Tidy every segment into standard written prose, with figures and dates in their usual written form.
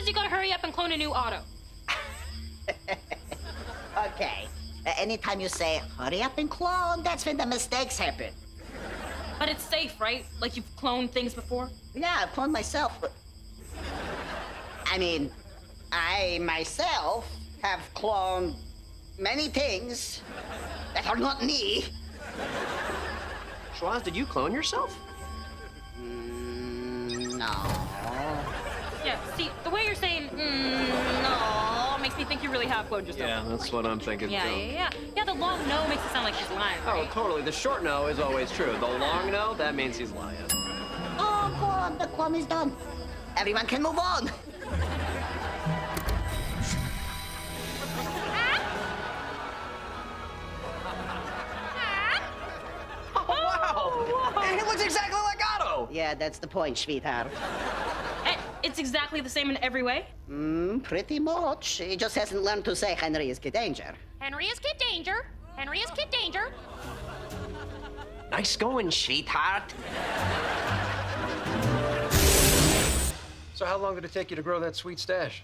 says you gotta hurry up and clone a new Otto. Okay. Anytime you say, hurry up and clone, that's when the mistakes happen. But it's safe, right? Like you've cloned things before? Yeah, I've cloned myself, but... I mean, I myself have cloned many things that are not me. Schwoz, did you clone yourself? No. Yeah, see, the way you're saying, no, makes me think you really have cloned yourself. Yeah, that's what I'm thinking, Yeah, too. Yeah, the long no makes it sound like she's lying, Oh, right? totally. The short no is always true. The long no, that means he's lying. Oh, God, the clone is done. Everyone can move on. Oh, wow! He looks exactly like Otto! Yeah, that's the point, sweetheart. And it's exactly the same in every way? Pretty much. He just hasn't learned to say Henry is Kid Danger. Henry is Kid Danger. Henry is Kid Danger. Nice going, sweetheart. So how long did it take you to grow that sweet stash?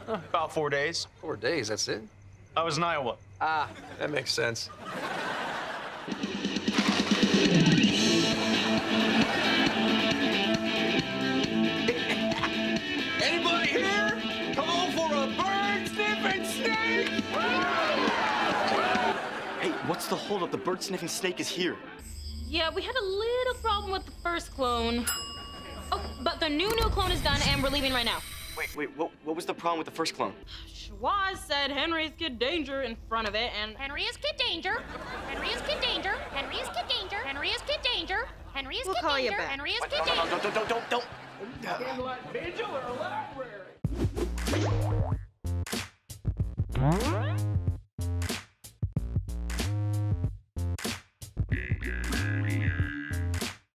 About 4 days. 4 days, that's it? I was in Iowa. Ah, that makes sense. Anybody here? Come on for a bird-sniffing snake! Hey, what's the holdup? The bird-sniffing snake is here. Yeah, we had a little problem with the first clone. Oh, but the new clone is done, and we're leaving right now. Wait, what was the problem with the first clone? Schwoz said Henry's Kid Danger in front of it, and Henry is Kid Danger. Henry is Kid Danger. Henry is Kid Danger. Henry is Kid Danger. Henry is Kid Danger. Henry is Kid Danger. Don't. Candlelight vigil or a library?